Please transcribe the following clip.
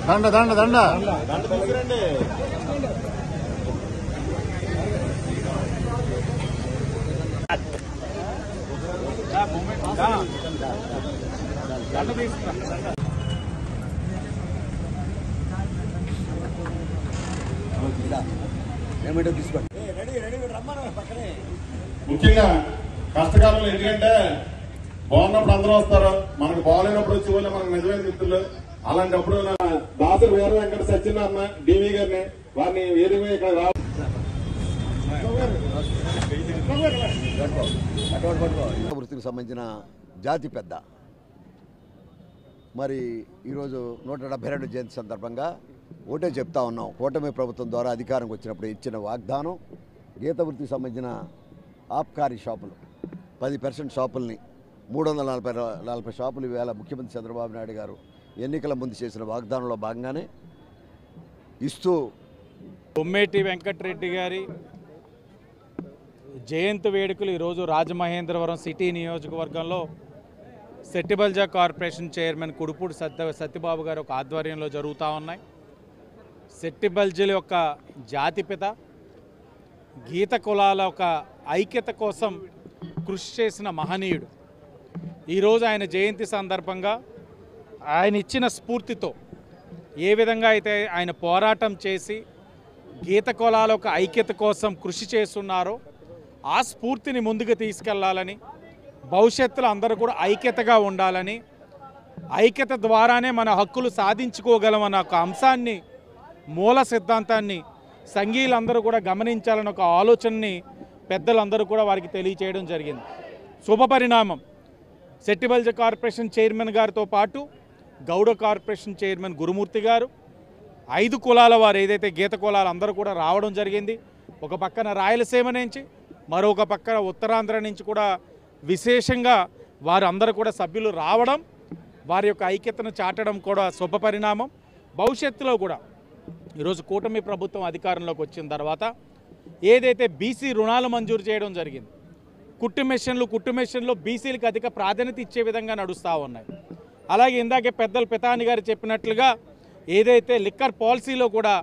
దండ దండ దండ తీసుకురండి. ముఖ్యంగా కష్టకాలంలో ఎందుకంటే బాగున్నప్పుడు అందరూ వస్తారు, మనకు బాగాలేనప్పుడు వచ్చే వాళ్ళు మనకు నిజమైన మిత్రులు. అలాంటప్పుడు దాసరి వీర వెంకట సత్యనారాయణ డివి గారిని వారిని వేదిక ఇక్కడ వృత్తికి సంబంధించిన జాతి పెద్ద. మరి ఈరోజు 172 జయంతి సందర్భంగా ఒకటే చెప్తా ఉన్నాం. కూటమి ప్రభుత్వం ద్వారా అధికారంకి వచ్చినప్పుడు ఇచ్చిన వాగ్దానం గీత వృత్తికి సంబంధించిన ఆబ్కారీ షాపులు 10% షాపుల్ని 340 షాపులు ఈవేళ ముఖ్యమంత్రి చంద్రబాబు నాయుడు గారు ఎన్నికల ముందు చేసిన వాగ్దానంలో భాగంగానే ఇస్తూ బొమ్మేటి వెంకటరెడ్డి గారి జయంతి వేడుకలు ఈరోజు రాజమహేంద్రవరం సిటీ నియోజకవర్గంలో సెట్టిబల్జా కార్పొరేషన్ చైర్మన్ కుడుపూడి సత్యబాబు గారు ఒక ఆధ్వర్యంలో జరుగుతూ ఉన్నాయి. సెట్టిబల్జీల యొక్క జాతిపిత, గీత కులాల ఒక ఐక్యత కోసం కృషి చేసిన మహనీయుడు. ఈరోజు ఆయన జయంతి సందర్భంగా ఆయన ఇచ్చిన స్ఫూర్తితో ఏ విధంగా అయితే ఆయన పోరాటం చేసి గీత కులాల ఒక ఐక్యత కోసం కృషి చేస్తున్నారో ఆ స్ఫూర్తిని ముందుకు తీసుకెళ్లాలని, భవిష్యత్తులో అందరూ కూడా ఐక్యతగా ఉండాలని, ఐక్యత ద్వారానే మన హక్కులు సాధించుకోగలమన్న ఒక అంశాన్ని, మూల సిద్ధాంతాన్ని సంఘీయులందరూ కూడా గమనించాలన్న ఒక ఆలోచనని పెద్దలందరూ కూడా వారికి తెలియచేయడం జరిగింది. శుభపరిణామం. సెట్టిబల్జా కార్పొరేషన్ చైర్మన్ గారితో పాటు గౌడ కార్పొరేషన్ చైర్మన్ గురుమూర్తి గారు, 5 కులాల వారు ఏదైతే గీత కులాలు అందరూ కూడా రావడం జరిగింది. ఒక పక్కన రాయలసీమ నుంచి, మరొక పక్కన ఉత్తరాంధ్ర నుంచి కూడా విశేషంగా వారు అందరూ కూడా సభ్యులు రావడం, వారి యొక్క ఐక్యతను చాటడం కూడా శుభపరిణామం. భవిష్యత్తులో కూడా ఈరోజు కూటమి ప్రభుత్వం అధికారంలోకి వచ్చిన తర్వాత ఏదైతే బీసీ రుణాలు మంజూరు చేయడం జరిగింది, కుట్టు మెషిన్లు బీసీలకు అధిక ప్రాధాన్యత ఇచ్చే విధంగా నడుస్తూ ఉన్నాయి. అలాగే ఇందాకే పెద్దలు పితాని గారు చెప్పినట్లుగా ఏదైతే లిక్కర్ పాలసీలో కూడా